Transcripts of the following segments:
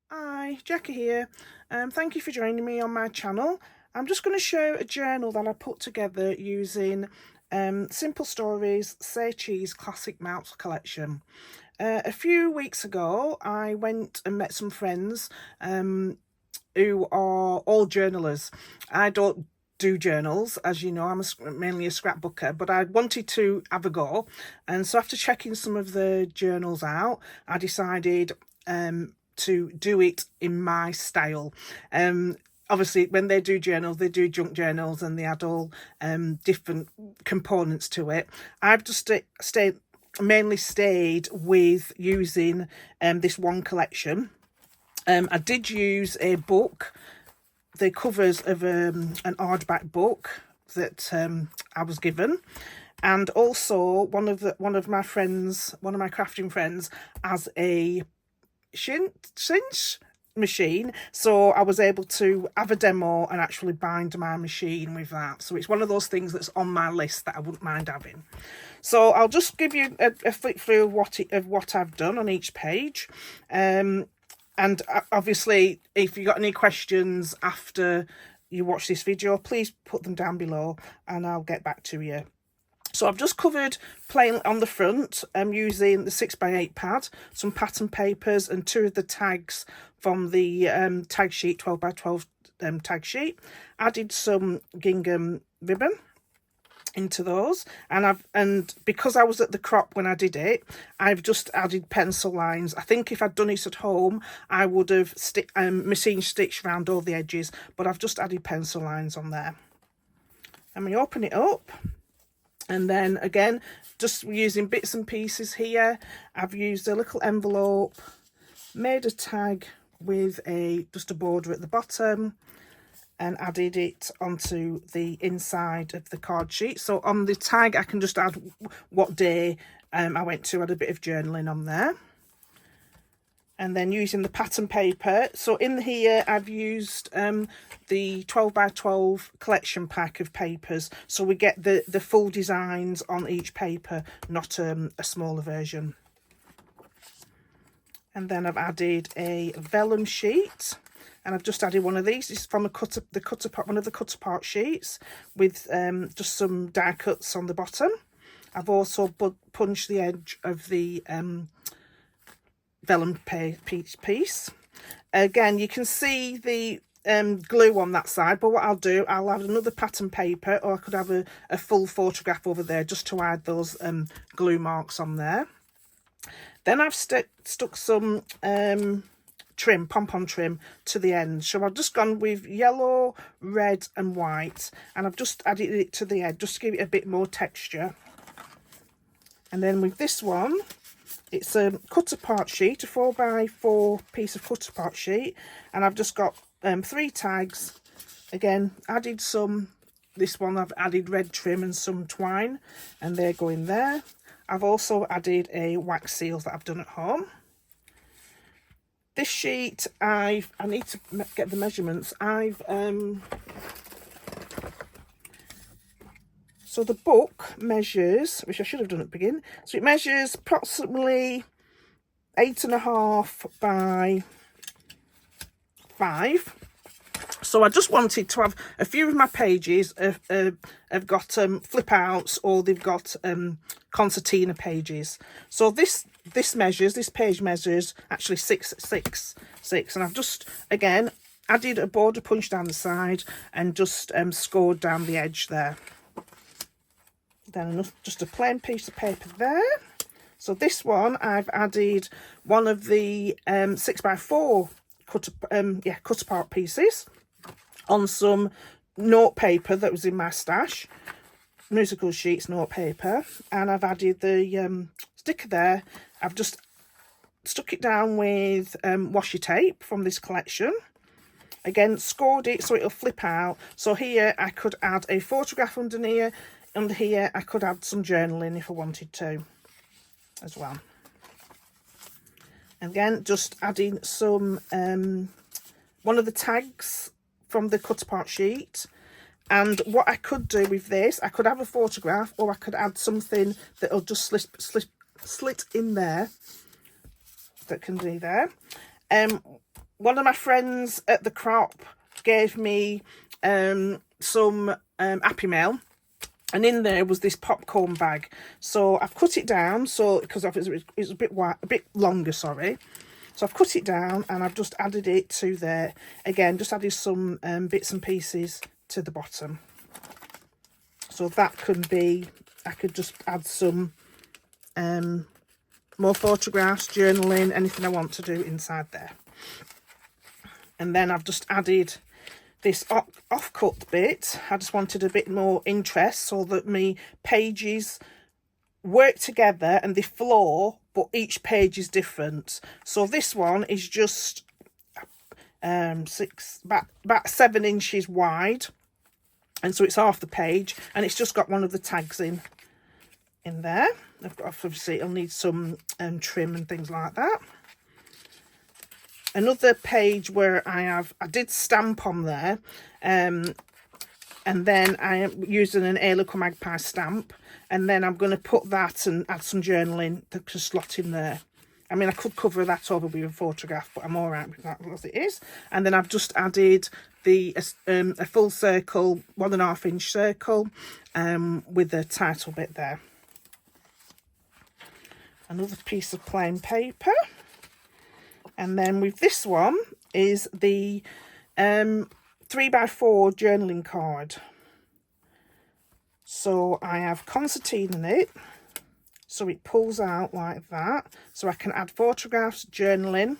Hi, Jackie here. Thank you for joining me on my channel. I'm just going to show a journal that I put together using Simple Stories Say Cheese Classic Mounts collection. A few weeks ago, I went and met some friends who are all journalers. I don't do journals, as you know. I'm mainly a scrapbooker, but I wanted to have a go, and so after checking some of the journals out, I decided to do it in my style. Obviously, when they do journals, they do junk journals, and they add all different components to it. I've just mainly stayed with using this one collection. I did use a book, the covers of an hardback book that I was given, and also one of my crafting friends, has a Cinch machine, so I was able to have a demo and actually bind my machine with that. So it's one of those things that's on my list that I wouldn't mind having. So I'll just give you a flick through of what I've done on each page. And obviously, if you've got any questions after you watch this video, please put them down below and I'll get back to you. So I've just covered plain on the front. I'm using the 6x8 pad, some pattern papers and two of the tags from the tag sheet, 12x12 tag sheet. Added some gingham ribbon into those, and because I was at the crop when I did it, I've just added pencil lines. I think if I'd done it at home, I would have machine stitched around all the edges, but I've just added pencil lines on there. And we open it up, and then again, just using bits and pieces here. I've used a little envelope, made a tag with just a border at the bottom, and added it onto the inside of the card sheet. So on the tag, I can just add what day I went to, add a bit of journaling on there. And then using the pattern paper, so in here I've used the 12x12 collection pack of papers, so we get the full designs on each paper, not a smaller version. And then I've added a vellum sheet, and I've just added one of these. This is from one of the cut apart sheets with just some die cuts on the bottom. I've also punched the edge of the vellum piece. Again, you can see the glue on that side, but what I'll do, I'll add another pattern paper, or I could have a full photograph over there just to hide those glue marks on there. Then I've stuck some pom-pom trim to the end. So I've just gone with yellow, red and white, and I've just added it to the edge just to give it a bit more texture. And then with this one, it's a cut apart sheet, a 4x4 piece of cut apart sheet, and I've just got 3 tags. Again, added some, this one I've added red trim and some twine, and they're going there. I've also added a wax seal that I've done at home. This sheet, I need to get the measurements. So the book measures, which I should have done at the beginning, so it measures approximately 8.5 by 5. So I just wanted to have a few of my pages have got flip outs, or they've got concertina pages. So this page measures actually 6.6, and I've just again added a border punch down the side and just scored down the edge there. Then just a plain piece of paper there. So this one, I've added one of the 6x4 cut apart pieces on some note paper that was in my stash, musical sheets note paper, and I've added the sticker there. I've just stuck it down with washi tape from this collection. Again, scored it so it'll flip out. So here I could add a photograph under here I could add some journaling if I wanted to as well. Again, just adding some one of the tags from the cut apart sheet. And what I could do with this, I could have a photograph, or I could add something that'll just slit in there, that can be there. one of my friends at the crop gave me some Happy Mail, and in there was this popcorn bag. So I've cut it down, so because it was a bit wide, a bit longer, sorry. So I've cut it down and I've just added it to there. Again, just added some bits and pieces to the bottom. So that can be, I could just add some more photographs, journaling, anything I want to do inside there. And then I've just added this off-cut bit. I just wanted a bit more interest so that my pages work together and they flow, but each page is different. So this one is just about 7 inches wide, and so it's half the page, and it's just got one of the tags in there. I've got, obviously it'll need some trim and things like that. Another page where I did stamp on there, and then I am using an Airlook Magpie stamp, and then I'm going to put that and add some journaling to slot in there. I mean, I could cover that over with a photograph, but I'm all right with that as it is. And then I've just added a full circle, 1.5 inch circle, with the title bit there. Another piece of plain paper. And then with this one is the 3x4 journaling card. So I have concertina in it, so it pulls out like that. So I can add photographs, journaling,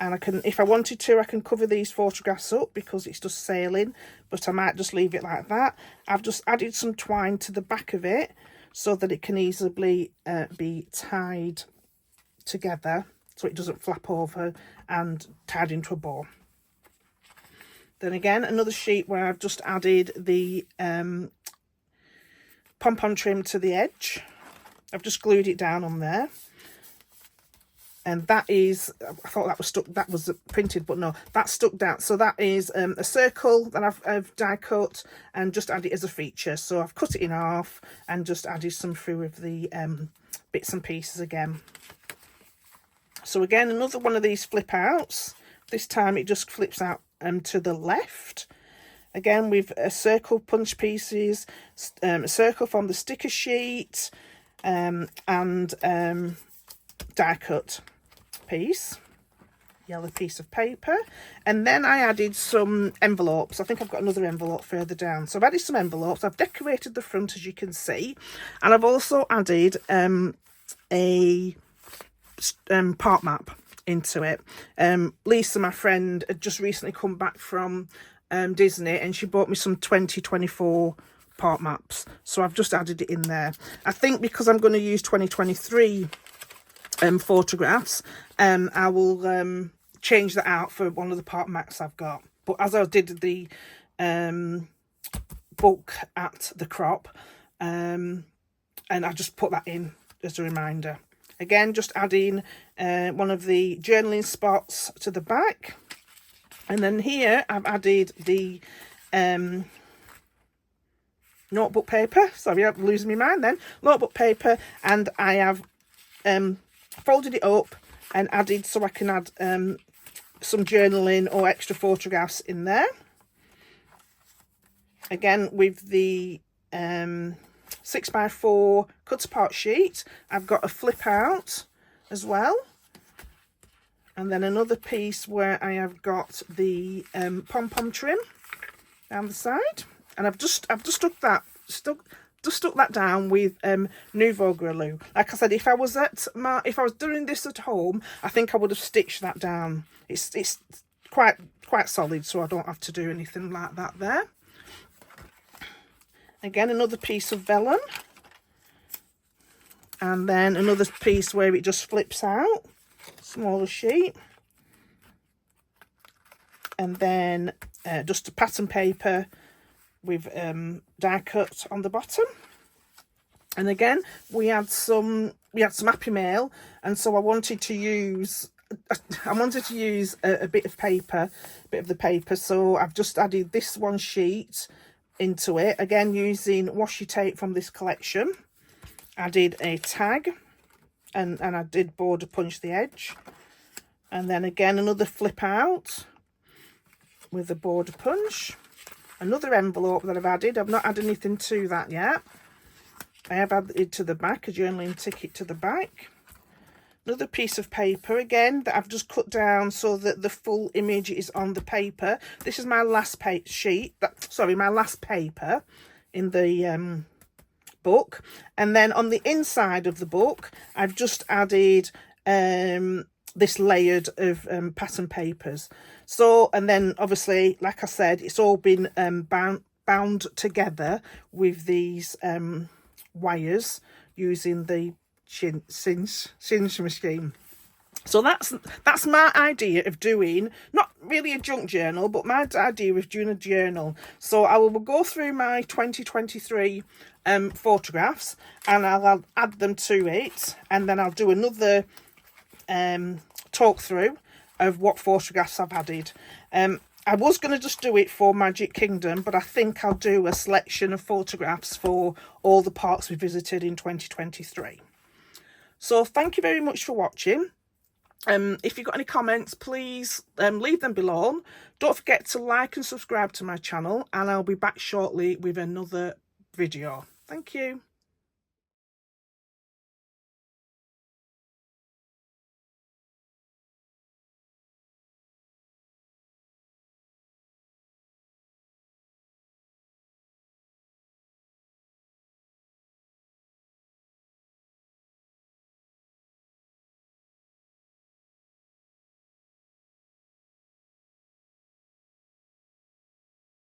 and I can, if I wanted to, I can cover these photographs up because it's just sailing, but I might just leave it like that. I've just added some twine to the back of it so that it can easily be tied together, so it doesn't flap over, and tied into a bow. Then again, another sheet where I've just added the pom-pom trim to the edge. I've just glued it down on there. And that is, I thought that was stuck, that was printed, but no, that's stuck down. So that is a circle that I've die cut and just added as a feature. So I've cut it in half and just added some through of the bits and pieces again. So again, another one of these flip outs. This time it just flips out to the left. Again, with a circle punch pieces, a circle from the sticker sheet, and die cut piece, yellow piece of paper. And then I added some envelopes. I think I've got another envelope further down. So I've added some envelopes. I've decorated the front, as you can see, and I've also added a part map into it. Lisa, my friend, had just recently come back from Disney, and she bought me some 2024 part maps, so I've just added it in there. I think because I'm going to use 2023 photographs, I will change that out for one of the part maps I've got. But as I did the book at the crop, and I just put that in as a reminder. Again, just adding one of the journaling spots to the back. And then here I've added the notebook paper. Sorry, I'm losing my mind then. Notebook paper, and I have folded it up and added, so I can add some journaling or extra photographs in there. Again, with the 6x4 cut apart sheet, I've got a flip out as well, and then another piece where I have got the pom-pom trim down the side, and I've just stuck that down with Nouveau Glue. Like I said, if I was doing this at home, I think I would have stitched that down. It's quite solid, so I don't have to do anything like that there. Again, another piece of vellum, and then another piece where it just flips out, smaller sheet, and then just a pattern paper with die cut on the bottom. And again, we had some Happy Mail, and so I wanted to use a bit of the paper, so I've just added this one sheet into it, again using washi tape from this collection. Added a tag, and I did border punch the edge, And then again, another flip out with a border punch. Another envelope that I've added. I've not added anything to that yet. I have added to the back, a journaling ticket to the back. Another piece of paper again that I've just cut down so that the full image is on the paper. This is my last my last paper in the book. And then on the inside of the book, I've just added this layered of pattern papers. So, and then obviously, like I said, it's all been bound together with these wires using the cinch machine. So that's my idea of doing, not really a junk journal, but my idea of doing a journal. So I will go through my 2023 photographs, and I'll add them to it, and then I'll do another talk through of what photographs I've added. I was going to just do it for Magic Kingdom, but I think I'll do a selection of photographs for all the parks we visited in 2023. So thank you very much for watching. If you've got any comments, please leave them below. Don't forget to like and subscribe to my channel, and I'll be back shortly with another video. Thank you.